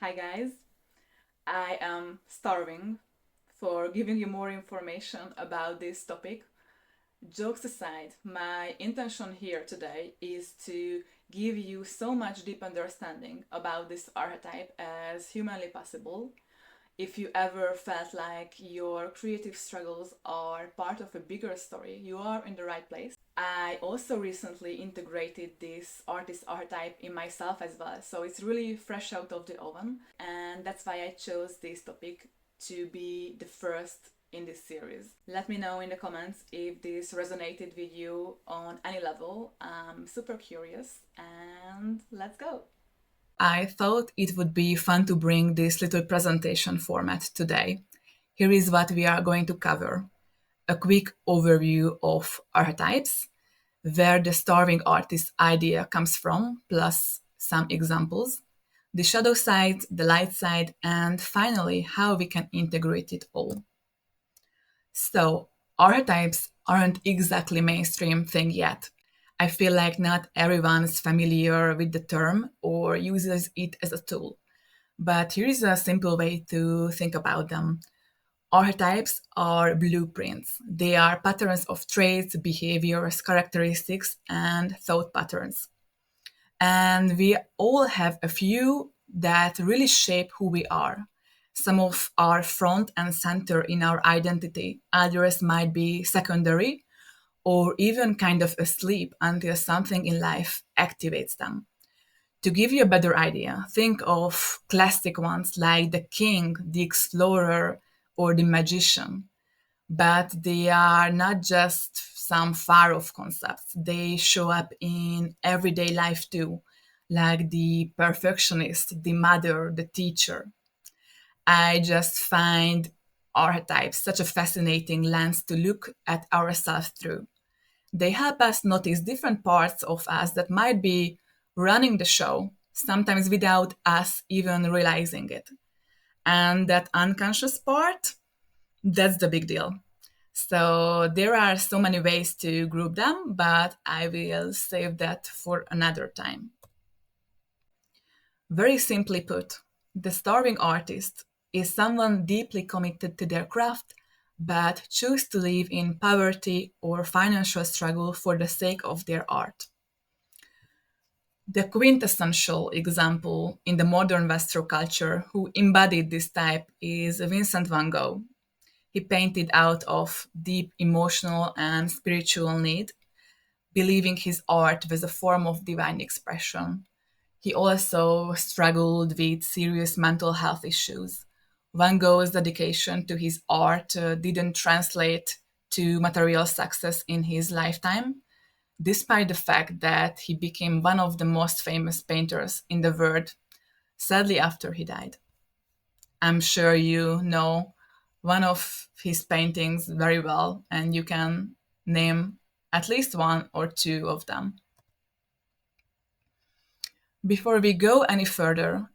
Hi guys, I am starving for giving you more information about this topic. Jokes aside, my intention here today is to give you so much deep understanding about this archetype as humanly possible. If you ever felt like your creative struggles are part of a bigger story, you are in the right place. I also recently integrated this artist archetype in myself as well, so it's really fresh out of the oven, and that's why I chose this topic to be the first in this series. Let me know in the comments if this resonated with you on any level. I'm super curious, and let's go. I thought it would be fun to bring this little presentation format today. Here is what we are going to cover: a quick overview of archetypes, where the starving artist idea comes from, plus some examples, the shadow side, the light side, and finally, how we can integrate it all. So, archetypes aren't exactly mainstream thing yet. I feel like not everyone's familiar with the term or uses it as a tool. But here is a simple way to think about them. Archetypes are blueprints. They are patterns of traits, behaviors, characteristics, and thought patterns. And we all have a few that really shape who we are. Some of are front and center in our identity, others might be secondary or even kind of asleep until something in life activates them. To give you a better idea, think of classic ones like the king, the explorer, or the magician. But they are not just some far off concepts, they show up in everyday life too, like the perfectionist, the mother, the teacher. I just find archetypes such a fascinating lens to look at ourselves through. They help us notice different parts of us that might be running the show, sometimes without us even realizing it. And that unconscious part, that's the big deal. So there are so many ways to group them, but I will save that for another time. Very simply put, the starving artist is someone deeply committed to their craft but choose to live in poverty or financial struggle for the sake of their art. The quintessential example in the modern Western culture who embodied this type is Vincent Van Gogh. He painted out of deep emotional and spiritual need, believing his art was a form of divine expression. He also struggled with serious mental health issues. Van Gogh's dedication to his art didn't translate to material success in his lifetime, despite the fact that he became one of the most famous painters in the world, sadly, after he died. I'm sure you know one of his paintings very well, and you can name at least one or two of them. Before we go any further,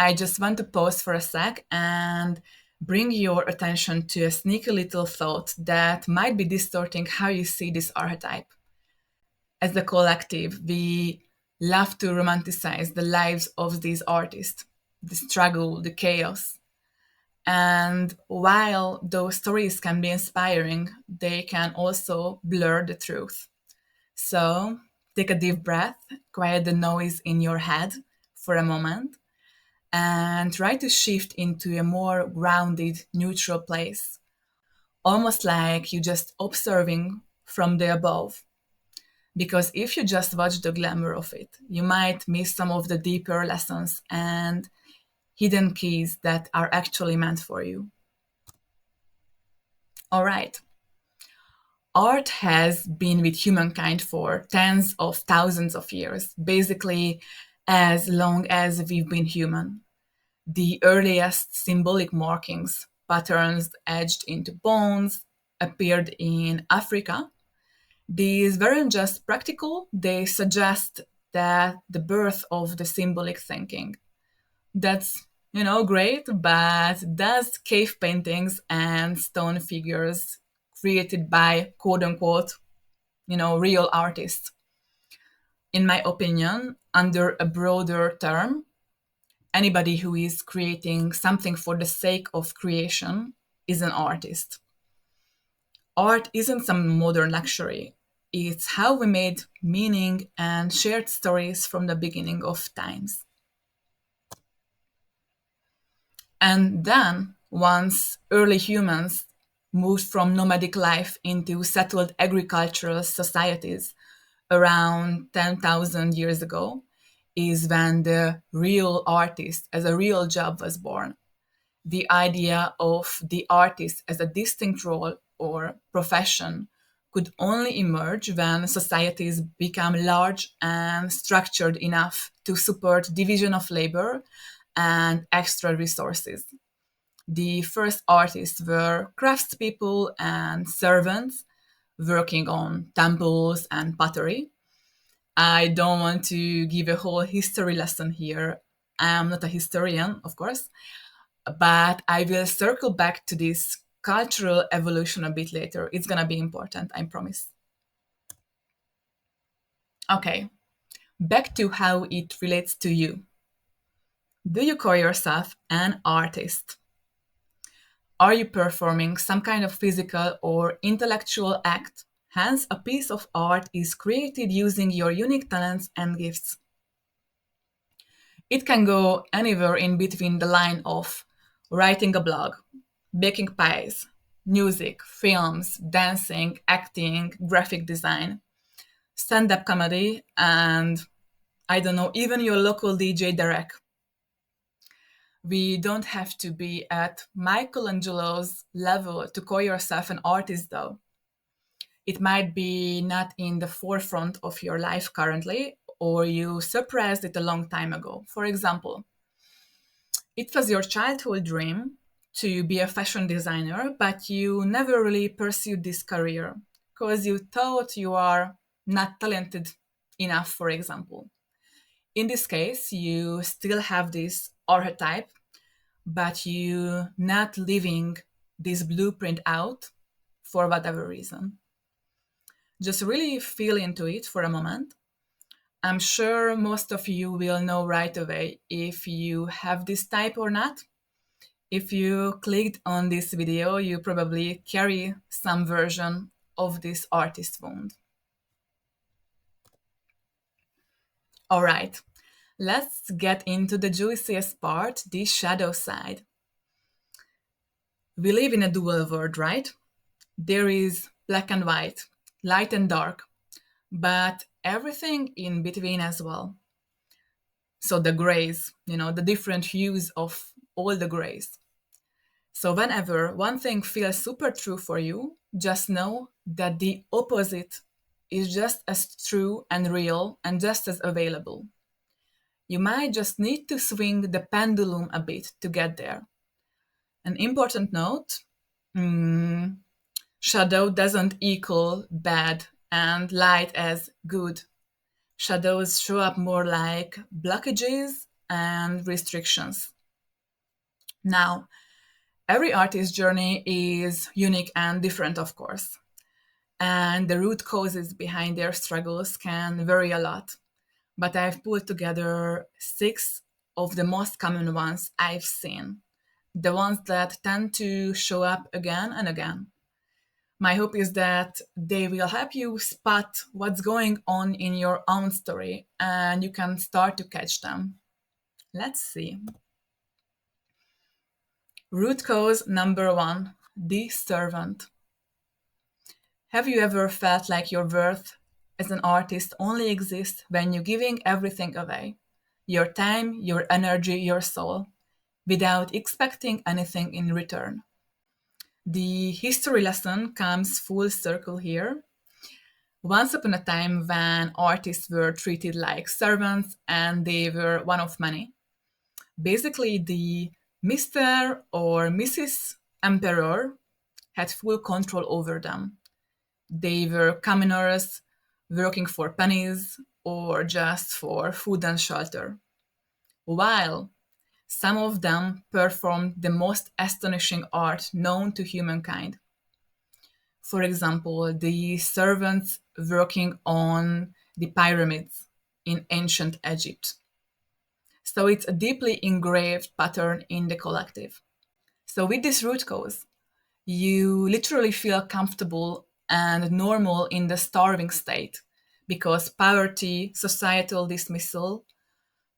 I just want to pause for a sec and bring your attention to a sneaky little thought that might be distorting how you see this archetype. As a collective, we love to romanticize the lives of these artists, the struggle, the chaos. And while those stories can be inspiring, they can also blur the truth. So take a deep breath, quiet the noise in your head for a moment, and try to shift into a more grounded, neutral place, almost like you just observing from the above. Because if you just watch the glamour of it, you might miss some of the deeper lessons and hidden keys that are actually meant for you. All right. Art has been with humankind for tens of thousands of years, basically as long as we've been human. The earliest symbolic markings, patterns etched into bones, appeared in Africa. These weren't just practical, they suggest that the birth of the symbolic thinking. That's, great, but does cave paintings and stone figures created by quote unquote, real artists, in my opinion, under a broader term, Anybody who is creating something for the sake of creation is an artist. Art isn't some modern luxury. It's how we made meaning and shared stories from the beginning of times. And then, once early humans moved from nomadic life into settled agricultural societies around 10,000 years ago, is when the real artist as a real job was born. The idea of the artist as a distinct role or profession could only emerge when societies become large and structured enough to support division of labor and extra resources. The first artists were craftspeople and servants working on temples and pottery. I don't want to give a whole history lesson here. I am not a historian, of course, but I will circle back to this cultural evolution a bit later. It's gonna be important, I promise. Okay, back to how it relates to you. Do you call yourself an artist? Are you performing some kind of physical or intellectual act? Hence, a piece of art is created using your unique talents and gifts. It can go anywhere in between the line of writing a blog, baking pies, music, films, dancing, acting, graphic design, stand up comedy, and I don't know, even your local DJ Derek. We don't have to be at Michelangelo's level to call yourself an artist, though. It might be not in the forefront of your life currently, or you suppressed it a long time ago. For example, it was your childhood dream to be a fashion designer, but you never really pursued this career because you thought you are not talented enough, for example. In this case, you still have this archetype, but you not living this blueprint out for whatever reason. Just really feel into it for a moment. I'm sure most of you will know right away if you have this type or not. If you clicked on this video, you probably carry some version of this artist wound. All right, let's get into the juiciest part, the shadow side. We live in a dual world, right? There is black and white, light and dark, but everything in between as well. So the grays, the different hues of all the grays. So whenever one thing feels super true for you, just know that the opposite is just as true and real and just as available. You might just need to swing the pendulum a bit to get there. An important note, shadow doesn't equal bad and light as good. Shadows show up more like blockages and restrictions. Now, every artist's journey is unique and different, of course, and the root causes behind their struggles can vary a lot. But I've pulled together 6 of the most common ones I've seen, the ones that tend to show up again and again. My hope is that they will help you spot what's going on in your own story and you can start to catch them. Let's see. Root cause number 1, the servant. Have you ever felt like your worth as an artist only exists when you're giving everything away? Your time, your energy, your soul, without expecting anything in return. The history lesson comes full circle here. Once upon a time, when artists were treated like servants and they were one of many, basically the Mr. or Mrs. Emperor had full control over them. They were commoners working for pennies or just for food and shelter, while some of them performed the most astonishing art known to humankind. For example, the servants working on the pyramids in ancient Egypt. So it's a deeply engraved pattern in the collective. So with this root cause, you literally feel comfortable and normal in the starving state because poverty, societal dismissal,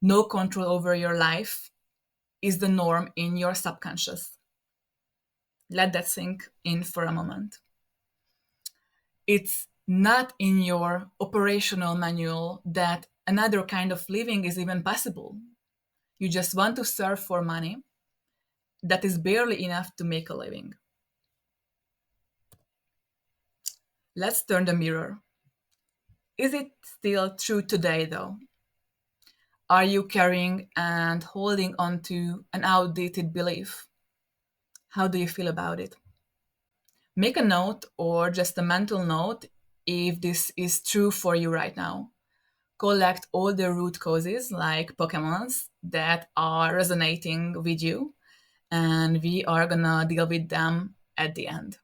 no control over your life is the norm in your subconscious. Let that sink in for a moment. It's not in your operational manual that another kind of living is even possible. You just want to serve for money that is barely enough to make a living. Let's turn the mirror. Is it still true today, though? Are you carrying and holding on to an outdated belief? How do you feel about it? Make a note or just a mental note if this is true for you right now. Collect all the root causes, like Pokemons, that are resonating with you, and we are gonna deal with them at the end.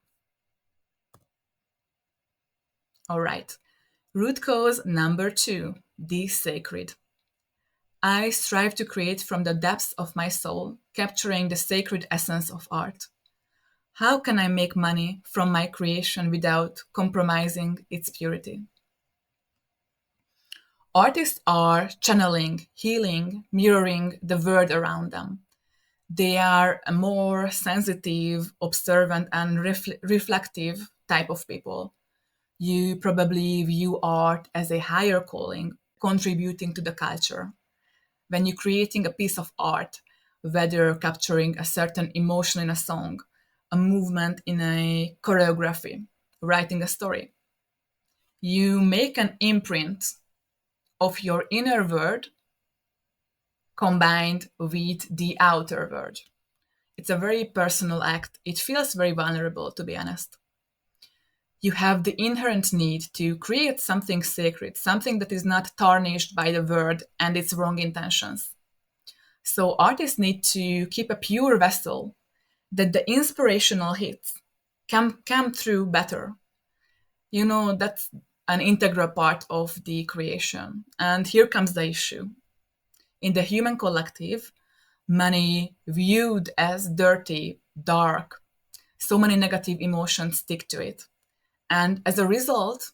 All right. Root cause number 2, the sacred. I strive to create from the depths of my soul, capturing the sacred essence of art. How can I make money from my creation without compromising its purity? Artists are channeling, healing, mirroring the world around them. They are a more sensitive, observant, and reflective type of people. You probably view art as a higher calling, contributing to the culture. When you're creating a piece of art, whether capturing a certain emotion in a song, a movement in a choreography, writing a story, you make an imprint of your inner world combined with the outer world. It's a very personal act. It feels very vulnerable, to be honest. You have the inherent need to create something sacred, something that is not tarnished by the world and its wrong intentions. So artists need to keep a pure vessel that the inspirational hits can come through better. That's an integral part of the creation. And here comes the issue. In the human collective, money viewed as dirty, dark, so many negative emotions stick to it. And as a result,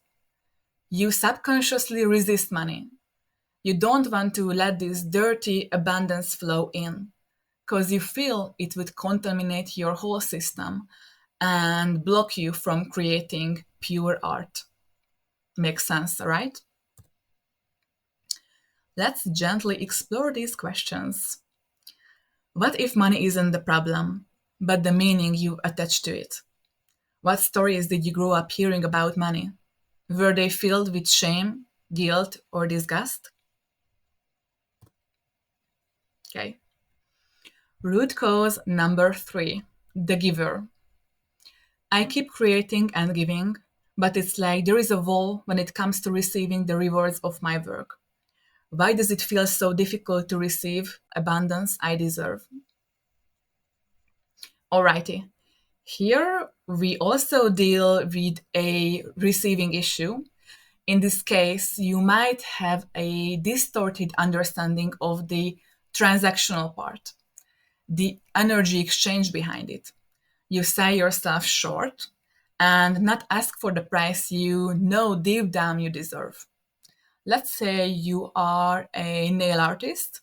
you subconsciously resist money. You don't want to let this dirty abundance flow in because you feel it would contaminate your whole system and block you from creating pure art. Makes sense, right? Let's gently explore these questions. What if money isn't the problem, but the meaning you attach to it? What stories did you grow up hearing about money? Were they filled with shame, guilt, or disgust? Okay. Root cause number 3, the giver. I keep creating and giving, but it's like there is a wall when it comes to receiving the rewards of my work. Why does it feel so difficult to receive abundance I deserve? Alrighty. Here we also deal with a receiving issue. In this case, you might have a distorted understanding of the transactional part, the energy exchange behind it. You sell yourself short and not ask for the price you know deep down you deserve. Let's say you are a nail artist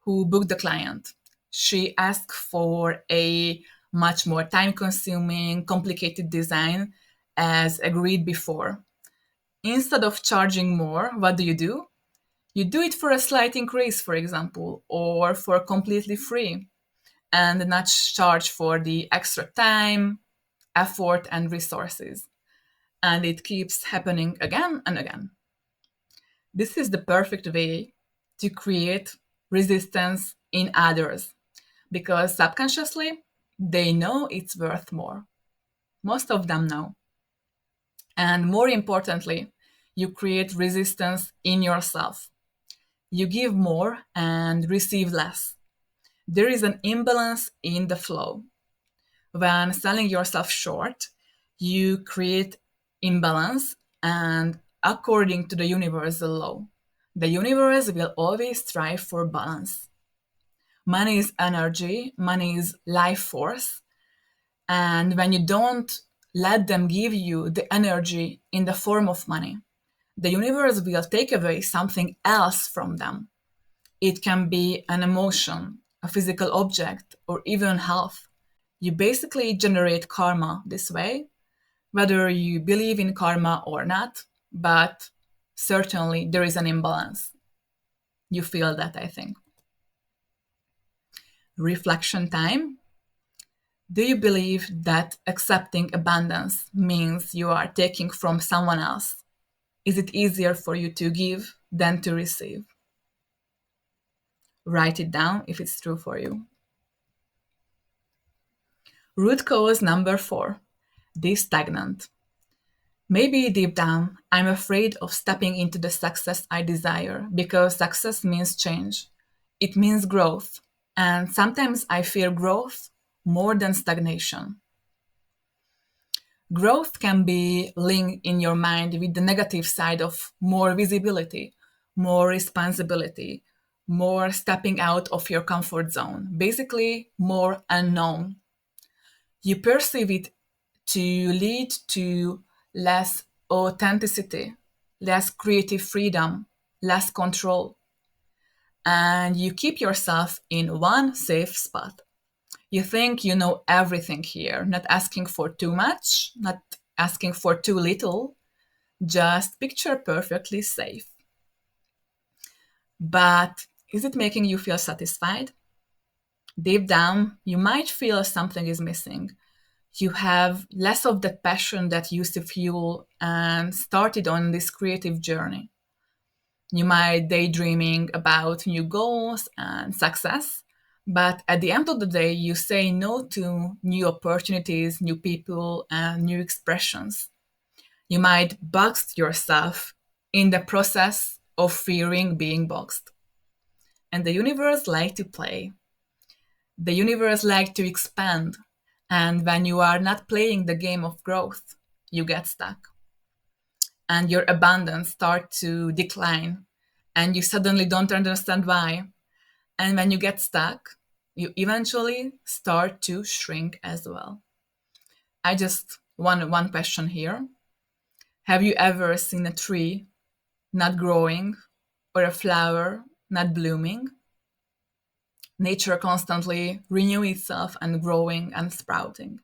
who booked the client. She asked for a much more time consuming, complicated design as agreed before. Instead of charging more, what do? You do it for a slight increase, for example, or for completely free, and not charge for the extra time, effort, and resources. And it keeps happening again and again. This is the perfect way to create resistance in others because subconsciously they know it's worth more. Most of them know. And more importantly, you create resistance in yourself. You give more and receive less. There is an imbalance in the flow. When selling yourself short, you create imbalance, and according to the universal law, the universe will always strive for balance. Money is energy, money is life force. And when you don't let them give you the energy in the form of money, the universe will take away something else from them. It can be an emotion, a physical object, or even health. You basically generate karma this way, whether you believe in karma or not, but certainly there is an imbalance. You feel that, I think. Reflection time. Do you believe that accepting abundance means you are taking from someone else? Is it easier for you to give than to receive? Write it down if it's true for you. Root cause number 4, the stagnant. Maybe deep down, I'm afraid of stepping into the success I desire because success means change. It means growth. And sometimes I fear growth more than stagnation. Growth can be linked in your mind with the negative side of more visibility, more responsibility, more stepping out of your comfort zone, basically, more unknown. You perceive it to lead to less authenticity, less creative freedom, less control, and you keep yourself in one safe spot. You think you know everything here, not asking for too much, not asking for too little, just picture perfectly safe. But is it making you feel satisfied? Deep down, you might feel something is missing. You have less of that passion that used to fuel and started on this creative journey. You might daydreaming about new goals and success, but at the end of the day, you say no to new opportunities, new people, and new expressions. You might box yourself in the process of fearing being boxed. And the universe like to play. The universe like to expand. And when you are not playing the game of growth, you get stuck. And your abundance start to decline. And you suddenly don't understand why. And when you get stuck, you eventually start to shrink as well. I just one question here. Have you ever seen a tree not growing or a flower not blooming? Nature constantly renewing itself and growing and sprouting.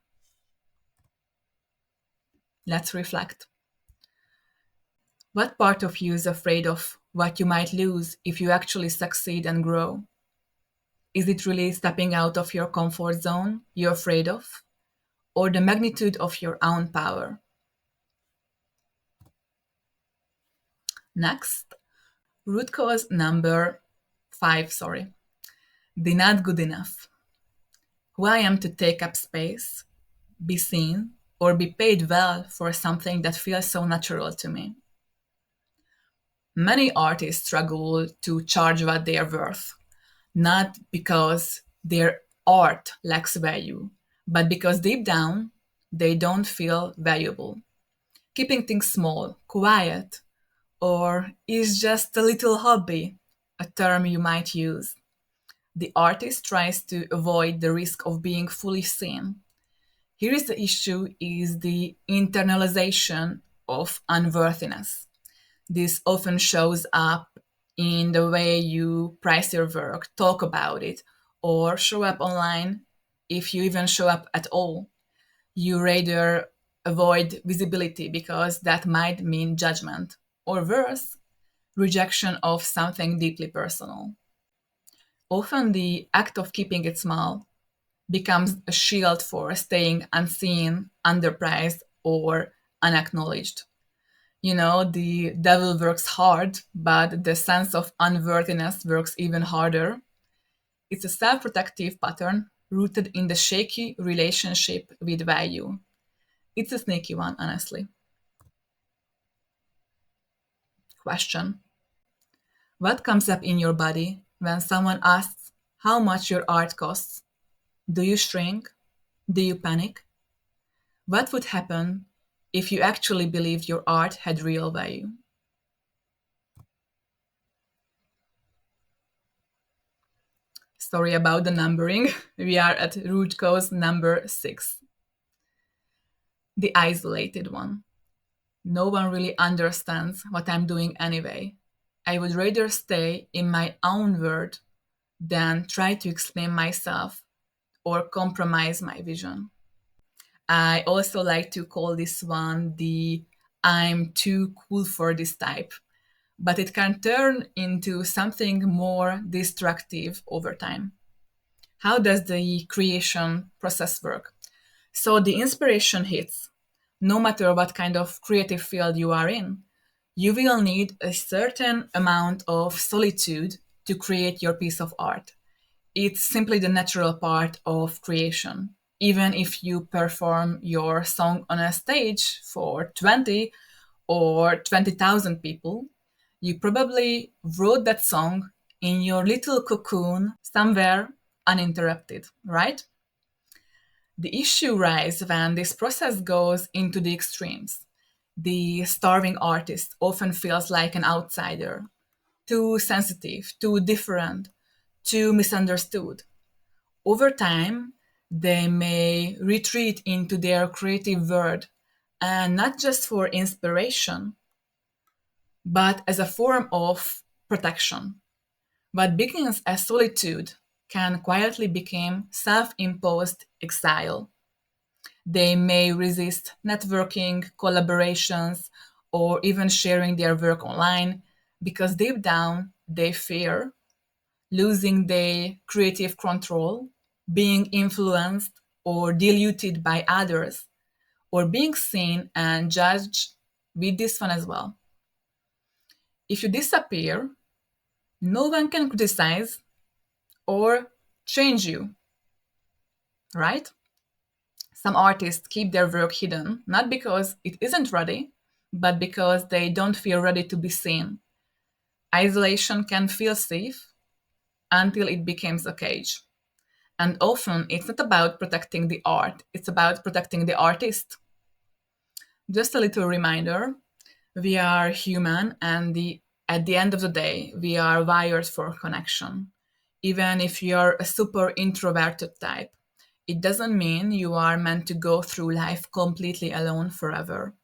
Let's reflect. What part of you is afraid of what you might lose if you actually succeed and grow? Is it really stepping out of your comfort zone you're afraid of? Or the magnitude of your own power? Next, root cause number 5, the not good enough. Who I am to take up space, be seen, or be paid well for something that feels so natural to me. Many artists struggle to charge what they are worth, not because their art lacks value, but because deep down they don't feel valuable. Keeping things small, quiet, or is just a little hobby, a term you might use. The artist tries to avoid the risk of being fully seen. Here is the issue is the internalization of unworthiness. This often shows up in the way you price your work, talk about it, or show up online if you even show up at all. You rather avoid visibility because that might mean judgment, or worse, rejection of something deeply personal. Often the act of keeping it small becomes a shield for staying unseen, underpriced, or unacknowledged. You know, the devil works hard, but the sense of unworthiness works even harder. It's a self protective pattern rooted in the shaky relationship with value. It's a sneaky one, honestly. Question. What comes up in your body when someone asks how much your art costs? Do you shrink? Do you panic? What would happen if you actually believed your art had real value? Sorry about the numbering. We are at root cause number 6. The isolated one. No one really understands what I'm doing anyway. I would rather stay in my own world than try to explain myself or compromise my vision. I also like to call this one the I'm too cool for this type, but it can turn into something more destructive over time. How does the creation process work? So the inspiration hits, no matter what kind of creative field you are in. You will need a certain amount of solitude to create your piece of art. It's simply the natural part of creation. Even if you perform your song on a stage for 20 or 20,000 people, you probably wrote that song in your little cocoon somewhere uninterrupted, right? The issue arises when this process goes into the extremes. The starving artist often feels like an outsider, too sensitive, too different, too misunderstood. Over time, they may retreat into their creative world, and not just for inspiration, but as a form of protection. What begins as solitude can quietly become self imposed exile. They may resist networking, collaborations, or even sharing their work online because deep down they fear losing their creative control, being influenced or diluted by others, or being seen and judged with this one as well. If you disappear, no one can criticize or change you, right? Some artists keep their work hidden, not because it isn't ready, but because they don't feel ready to be seen. Isolation can feel safe until it becomes a cage. And often it's not about protecting the art, it's about protecting the artist. Just a little reminder, we are human and at the end of the day, we are wired for connection. Even if you're a super introverted type, it doesn't mean you are meant to go through life completely alone forever.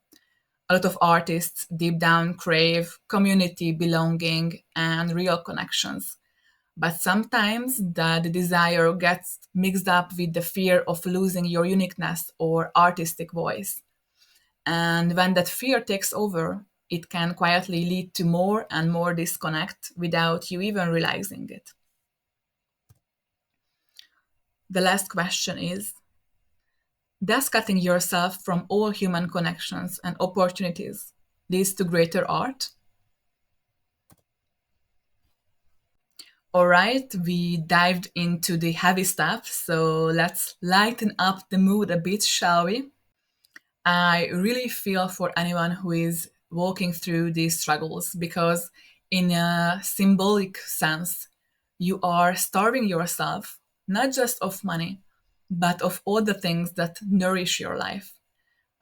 A lot of artists deep down crave community, belonging, and real connections. But sometimes the desire gets mixed up with the fear of losing your uniqueness or artistic voice. And when that fear takes over, it can quietly lead to more and more disconnect without you even realizing it. The last question is, does cutting yourself from all human connections and opportunities leads to greater art? All right, we dived into the heavy stuff, so let's lighten up the mood a bit, shall we? I really feel for anyone who is walking through these struggles because, in a symbolic sense, you are starving yourself not just of money, but of all the things that nourish your life.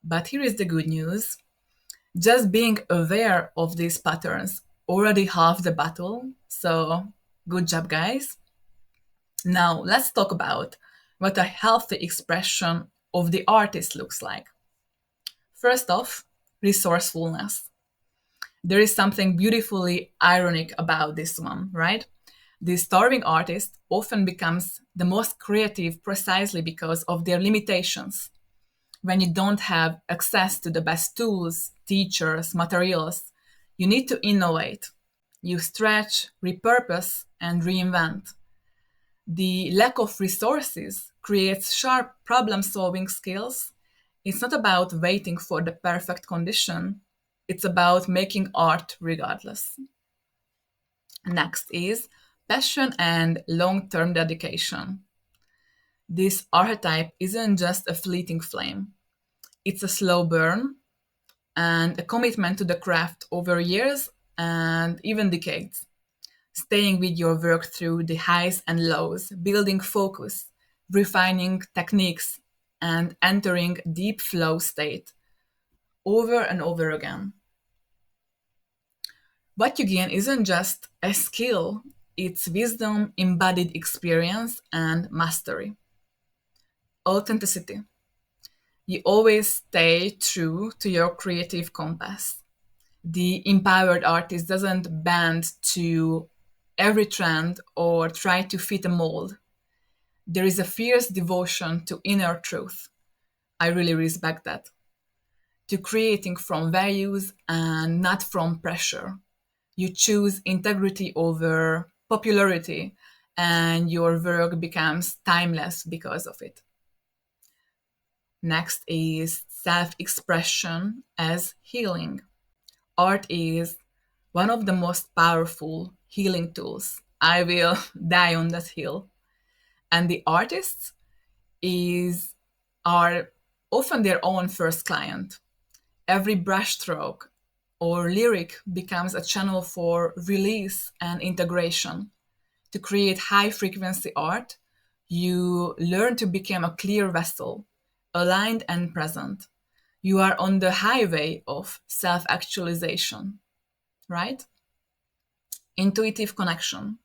But here is the good news, just being aware of these patterns already half the battle. So, good job, guys. Now, let's talk about what a healthy expression of the artist looks like. First off, resourcefulness. There is something beautifully ironic about this one, right? The starving artist often becomes the most creative precisely because of their limitations. When you don't have access to the best tools, teachers, materials, you need to innovate. You stretch, repurpose, and reinvent. The lack of resources creates sharp problem solving skills. It's not about waiting for the perfect condition, it's about making art regardless. Next is passion and long term dedication. This archetype isn't just a fleeting flame, it's a slow burn and a commitment to the craft over years and even decades. Staying with your work through the highs and lows, building focus, refining techniques, and entering deep flow state over and over again. What you gain isn't just a skill, it's wisdom, embodied experience, and mastery. Authenticity. You always stay true to your creative compass. The empowered artist doesn't bend to every trend or try to fit a mold. There is a fierce devotion to inner truth. I really respect that. To creating from values and not from pressure. You choose integrity over popularity, and your work becomes timeless because of it. Next is self expression as healing. Art is one of the most powerful healing tools. I will die on that hill. And the artists is are often their own first client. Every brushstroke or lyric becomes a channel for release and integration. To create high frequency art, you learn to become a clear vessel, aligned and present. You are on the highway of self actualization, right? Intuitive connection.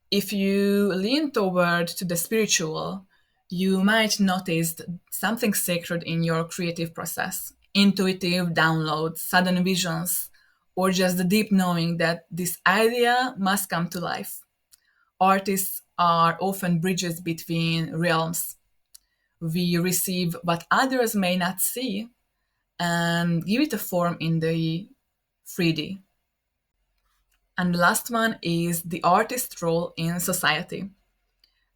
If you lean toward to the spiritual, you might notice something sacred in your creative process. Intuitive downloads, sudden visions, or just the deep knowing that this idea must come to life. Artists are often bridges between realms. We receive what others may not see and give it a form in the 3D. And the last one is the artist's role in society.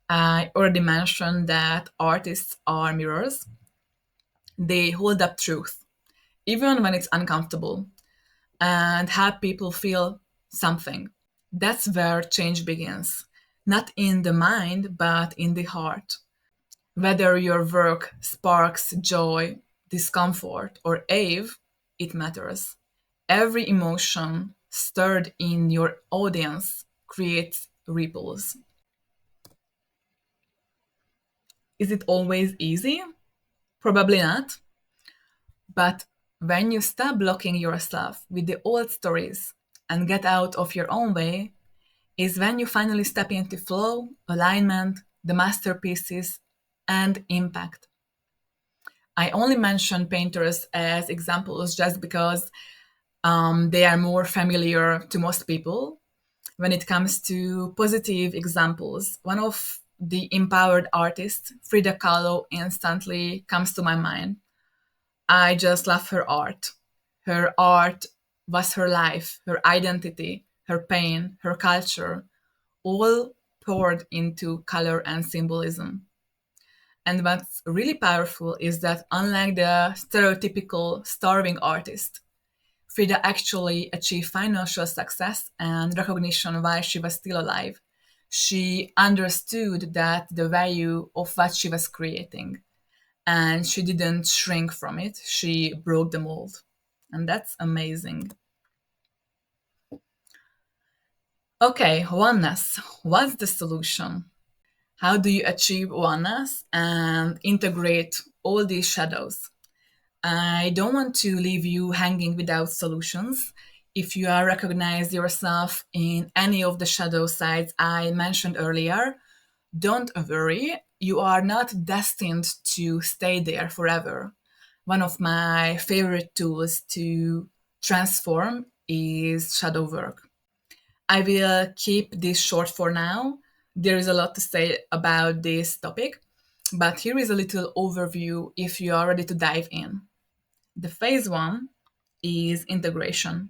I already mentioned that artists are mirrors. They hold up truth, even when it's uncomfortable, and help people feel something. That's where change begins, not in the mind, but in the heart. Whether your work sparks joy, discomfort, or awe, it matters. Every emotion stirred in your audience creates ripples. Is it always easy? Probably not. But when you stop blocking yourself with the old stories and get out of your own way, is when you finally step into flow, alignment, the masterpieces, and impact. I only mention painters as examples just because they are more familiar to most people. When it comes to positive examples, one of the empowered artists, Frida Kahlo, instantly comes to my mind. I just love her art. Her art was her life, her identity, her pain, her culture, all poured into color and symbolism. And what's really powerful is that unlike the stereotypical starving artist, Frida actually achieved financial success and recognition while she was still alive. She understood that the value of what she was creating, and she didn't shrink from it. She broke the mold. And that's amazing. Okay, oneness. What's the solution? How do you achieve oneness and integrate all these shadows? I don't want to leave you hanging without solutions. If you are recognize yourself in any of the shadow sides I mentioned earlier, don't worry, you are not destined to stay there forever. One of my favorite tools to transform is shadow work. I will keep this short for now. There is a lot to say about this topic, but here is a little overview if you are ready to dive in. The phase one is integration.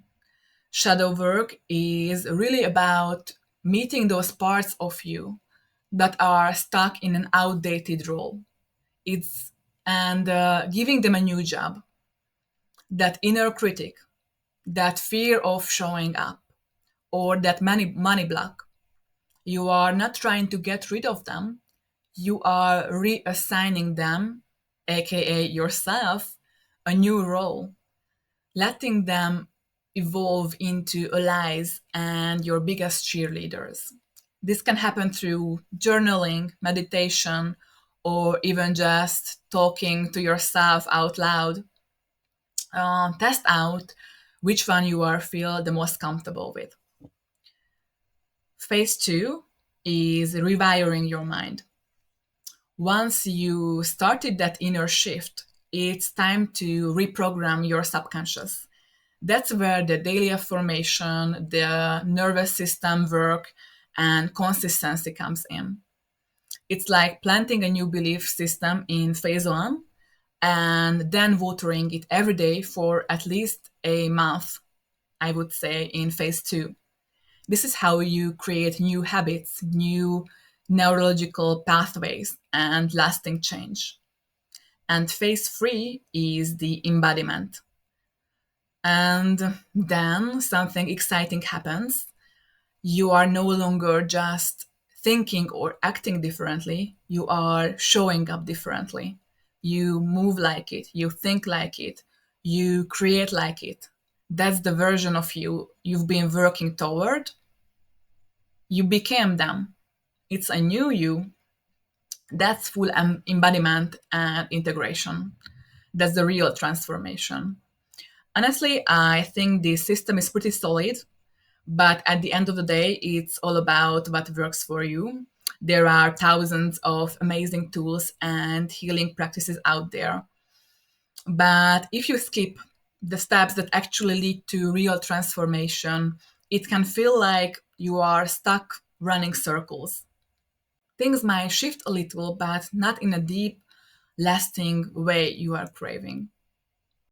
Shadow work is really about meeting those parts of you that are stuck in an outdated role. It's and giving them a new job. That inner critic, that fear of showing up, or that money block. You are not trying to get rid of them. You are reassigning them, aka yourself, a new role, letting them evolve into allies and your biggest cheerleaders. This can happen through journaling, meditation, or even just talking to yourself out loud. Test out which one you are feel the most comfortable with. Phase two is rewiring your mind. Once you started that inner shift, it's time to reprogram your subconscious. That's where the daily affirmation, the nervous system work, and consistency comes in. It's like planting a new belief system in phase one and then watering it every day for at least a month, I would say, in phase two. This is how you create new habits, new neurological pathways, and lasting change. And phase three is the embodiment. And then something exciting happens. You are no longer just thinking or acting differently, you are showing up differently. You move like it, you think like it, you create like it. That's the version of you you've been working toward. You became them. It's a new you. That's full embodiment and integration. That's the real transformation. Honestly, I think the system is pretty solid, but at the end of the day, it's all about what works for you. There are thousands of amazing tools and healing practices out there. But if you skip the steps that actually lead to real transformation, it can feel like you are stuck running circles. Things might shift a little, but not in a deep, lasting way you are craving.